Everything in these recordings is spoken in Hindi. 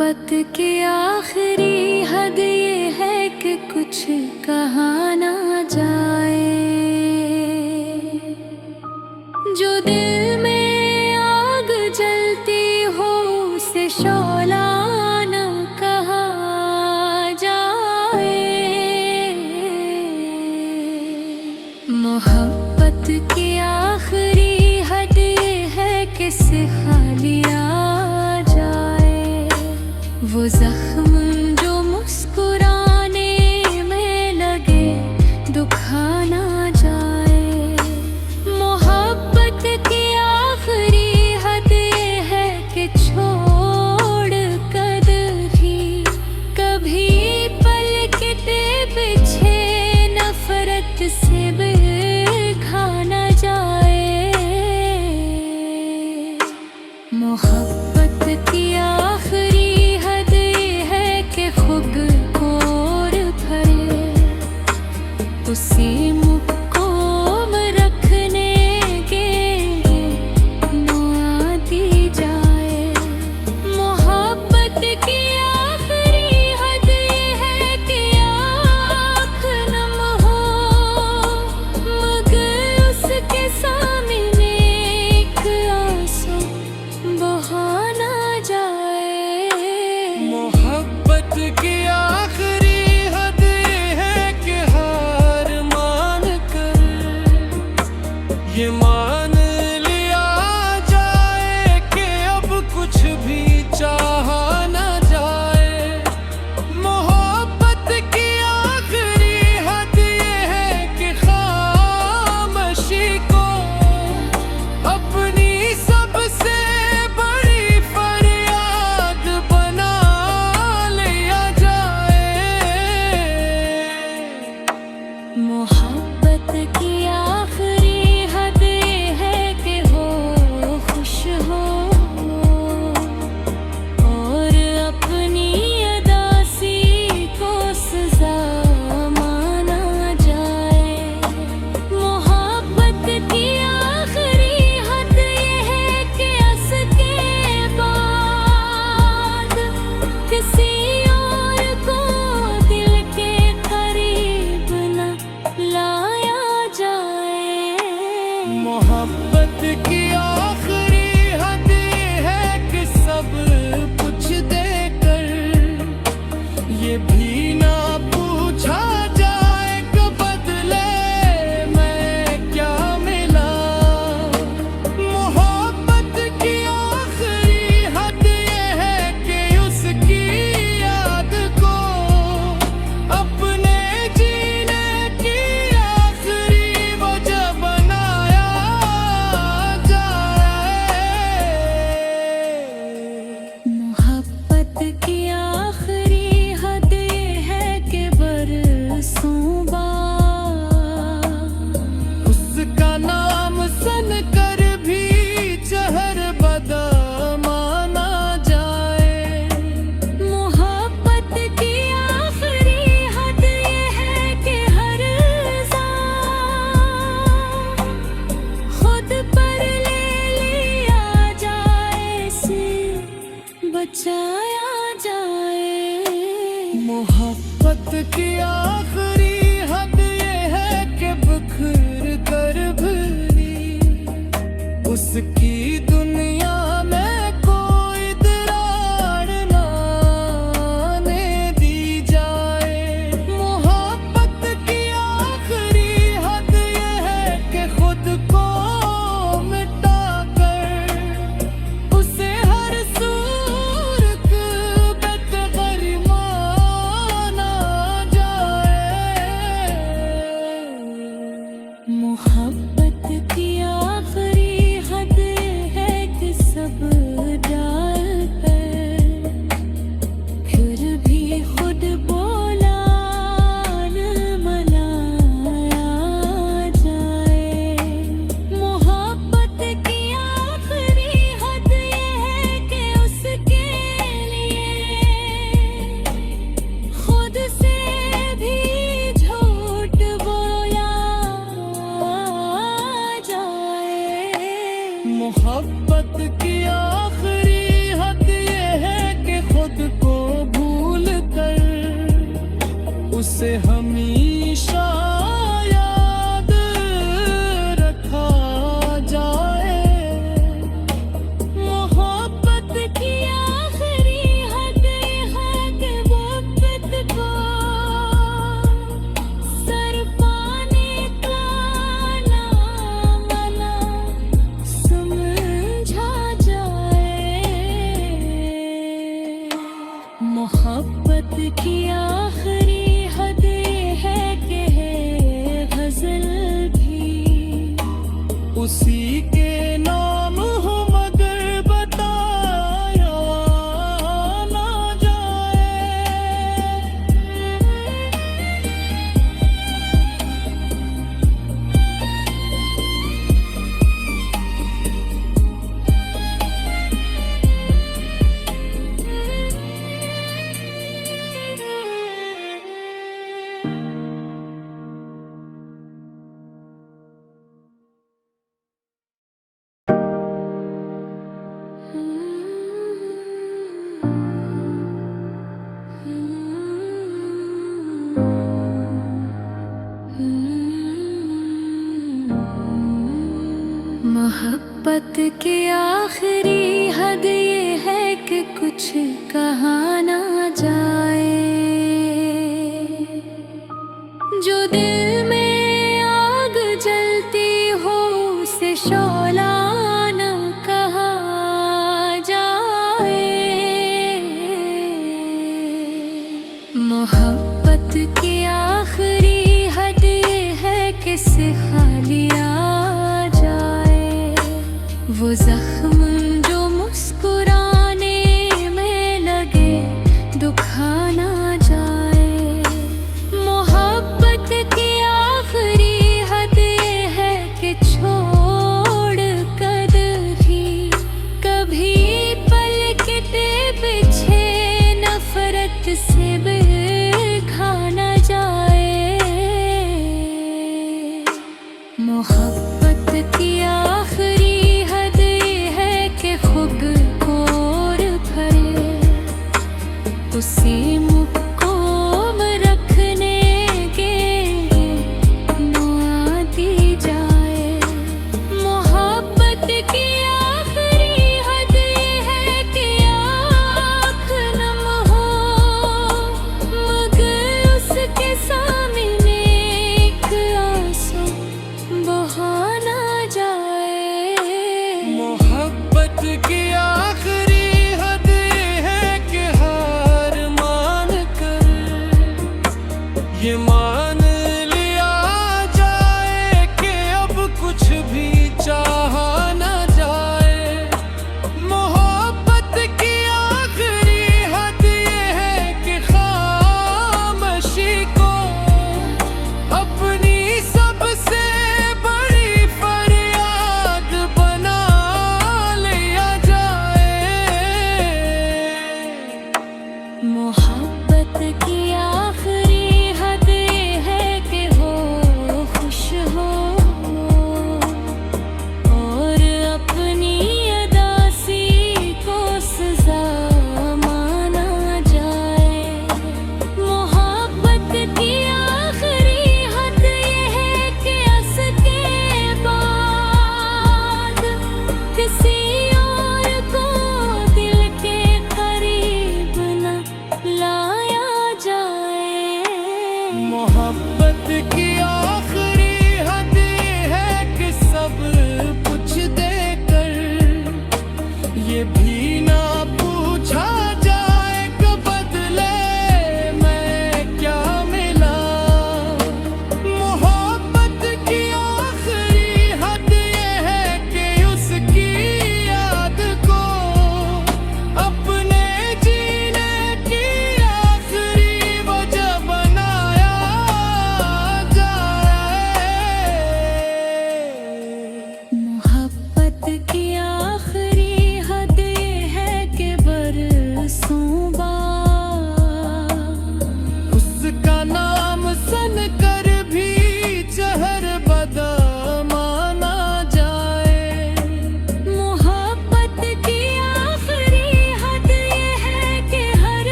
मोहब्बत की आखिरी हद ये है कि कुछ कहा ना जाए। जो दिल में आग जलती हो उसे शोला न कहा जाए। मोहब्बत की आखिरी हद ये है कि सिखा वो जख्म जो मुस्कुराने में लगे दुखा ना जाए। मोहब्बत की आखिरी हद ये है कि छोड़ कर भी कभी पलकते पीछे नफरत से बिखा ना जाए। मोहब्बत की आखिरी उसी मुक़ाम रखने के दुआ दी जाए। मोहब्बत की आखिरी हद ये है कि आँख नम हो मगर उसके सामने एक आंसू बहा ना जाए। मोहब्बत की आखिरी ये मान लिया जाए कि अब कुछ भी चाहा ना जाए। मोहब्बत की आखिरी हद ये है कि खामोशी को अपनी सबसे बड़ी फरियाद बना लिया जाए। मोहब्बत की आखिरी मोहब्बत की आखिरी हद है कि सब कुछ देकर ये भी ना पूछा जाए कि बदले में क्या मिला। मोहब्बत की आखिरी हद ये है कि उसकी याद को अपने जीने की आखिरी वजह बनाया। मोहब्बत की आखिरी हद ये है कि बरसों बाद उसका नाम सन कर भी जहर बदा माना जाए। मोहब्बत की आखिरी हद ये है कि हर इल्ज़ाम खुद पर ले लिया जाए से बचाया जाए। मोहब्बत की आखिरी हद ये है कि बिखर कर भी उसकी दुनिया में कोई दरार ना आने दी जाए। मोहब्बत की आखिरी हद ये है कि खुद को मिटा कर उसे हर सूरत बेदखल माना जाए। मोहब्बत की आखिरी हद मोहब्बत की आखिरी हद ये है कि है गजल भी उसी के नाम हो मगर बताया ना जाए। मोहब्बत की आखिरी हद ये है कि कुछ कहा ना जाए। जो दिल में आग जलती हो उसे शोला न कहा जाए। मोहब्बत की आखिरी हद ये है कि सिखा लिया वो जख्म जो मुस्कुराने में लगे दुखा ना जाए। मोहब्बत की आखिरी हद ये है कि छोड़ कर भी कभी पलकते पीछे नफरत से बिखा ना जाए। मोहब्बत की आखिरी खुद को और भरे उसी मुझको रखने के दुआ दी जाए। मोहब्बत की आखिरी हद ये है कि आँख नम हो मगर उसके सामने एक आंसू बहा ना जाए। मोहब्बत की आखिरी हद ये है कि हार मान कर ये मान लिया जाए कि अब कुछ भी चाहा ना जाए। मोहब्बत की आखिरी हद ये है कि खामोशी को अपनी सबसे बड़ी फरियाद बना लिया जाए। मोहब्बत की आखिरी हद ये है कि हो खुश हो और अपनी अदासी को सजा माना जाए। मोहब्बत की आखिरी हद ये है कि उसके बाद किसी और को दिल के करीब न लाया जाए।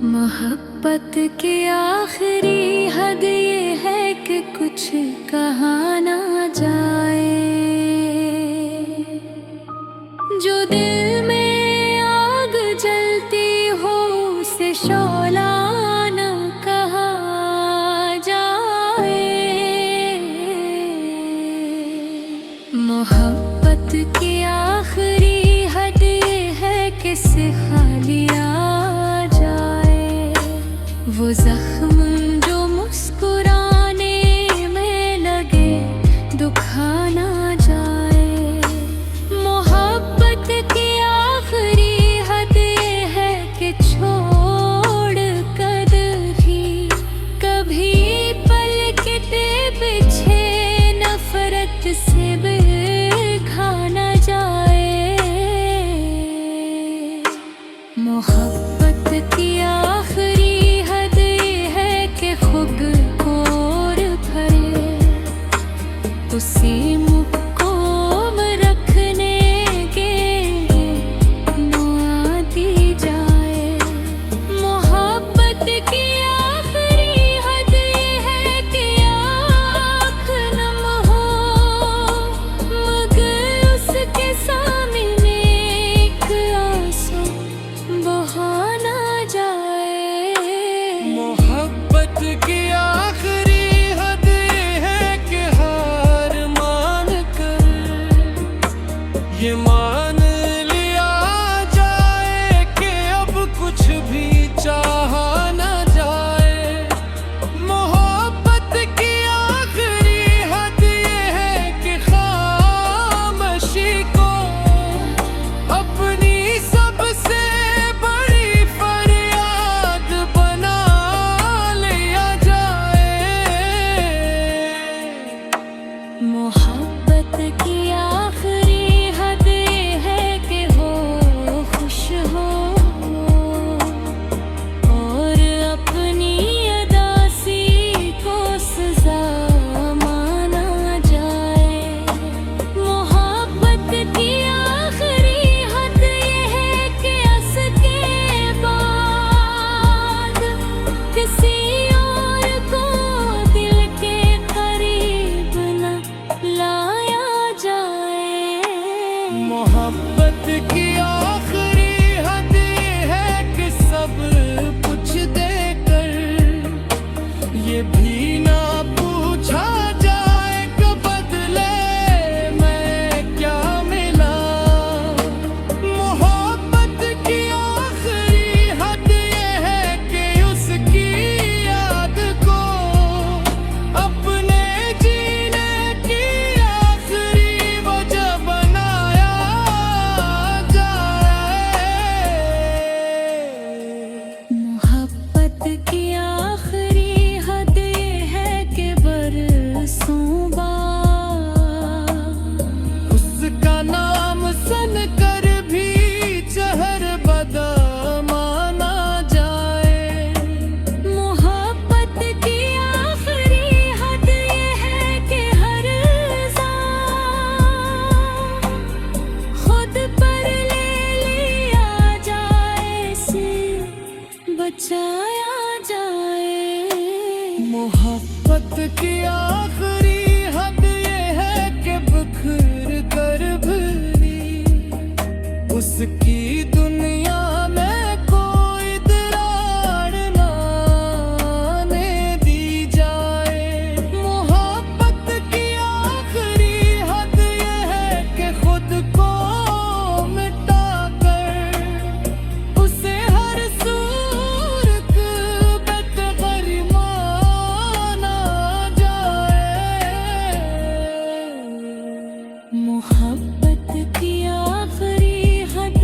मोहब्बत की आखिरी हद ये है कि कुछ कहा ना जाए, जो दिल में आग जलती हो उसे शोला न कहा जाए। मोहब्बत की आखिरी हद ये है कि सिखा लिया वो जख्म जो मुस्कुराने में लगे दुखाना जाए। मोहब्बत की आखिरी हद ये है कि छोड़ कर भी कभी पलकते पीछे नफरत से बिखा न जाए। मोहब्बत की आखिरी खुद और भरे उसी मुख को रखने के दुआ दी जाए। मोहब्बत की आखिरी हद ये है कि आँख नम हो मगर उसके सामने एक आंसू बहा ना जाए। मोहब्बत की आखिरी हद है कि हार मान कर ये मान लिया जाए कि अब कुछ भी चाहा न जाए। मोहब्बत की आखिरी हद ये है कि खामोशी को अपनी सबसे बड़ी फरियाद बना मोहब्बत की आखिरी हद ये है कि हो खुश हो और अपनी अदासी को सजा माना जाए। मोहब्बत की आखिरी हद ये है कि अस के बाद किसी और को दिल के करीब न लाया जाए। मोहब्बत की आखिरी हद है कि सब कुछ देकर ये भी ना पूछा जाए कि बदले में क्या मिला। मोहब्बत की आखिरी हद ये है कि उसकी याद को अपने जीने की आखिरी वजह बनाया जाए। मोहब्बत की आखिरी हद ये है कि बरसों बाद उसका नाम सन कर भी जहर बदा माना जाए। मोहब्बत की आखिरी हद ये है कि हर जान खुद पर ले लिया जाए से बचाया जाए। मोहब्बत की आखिरी हद ये है कि बिखर कर भी उसकी दुनिया में कोई दरार ना आने दी जाए। मोहब्बत की आखिरी हद ये है कि खुद को मिटा कर उसे हर सूरत बेतगरी माना जाए। मोहब्बत की आखिरी हद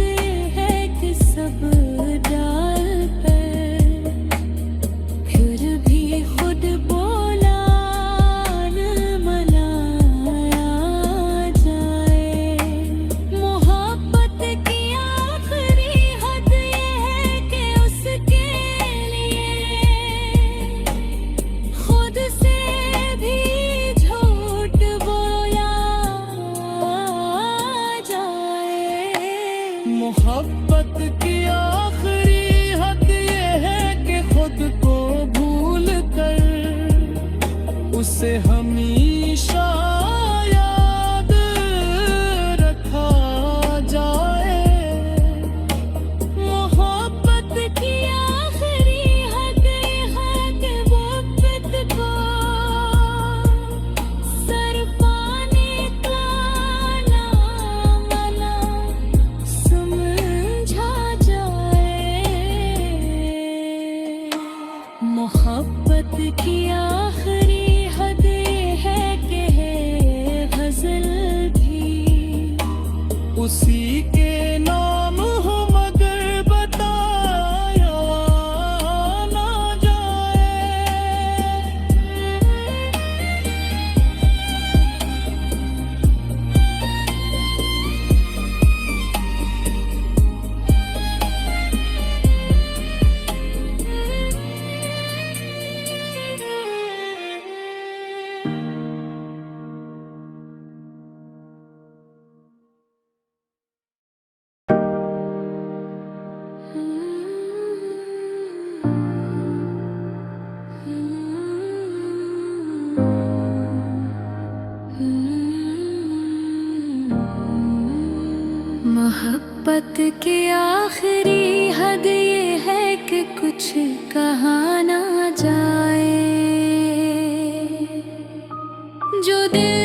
मोहब्बत की आखिरी हद ये है कि खुद को भूल कर उसे हमेशा याद रखा जाए। मोहब्बत की आखिरी हद ये है कि वक्त को सर पाने का नाम ना समझा जाए। मोहब्बत की आखिरी हद ये है कि है गजल भी उसी के नाम हो मगर बताया ना जाए। मोहब्बत की आखिरी हद ये है कि कुछ कहा ना जाए। जो दिल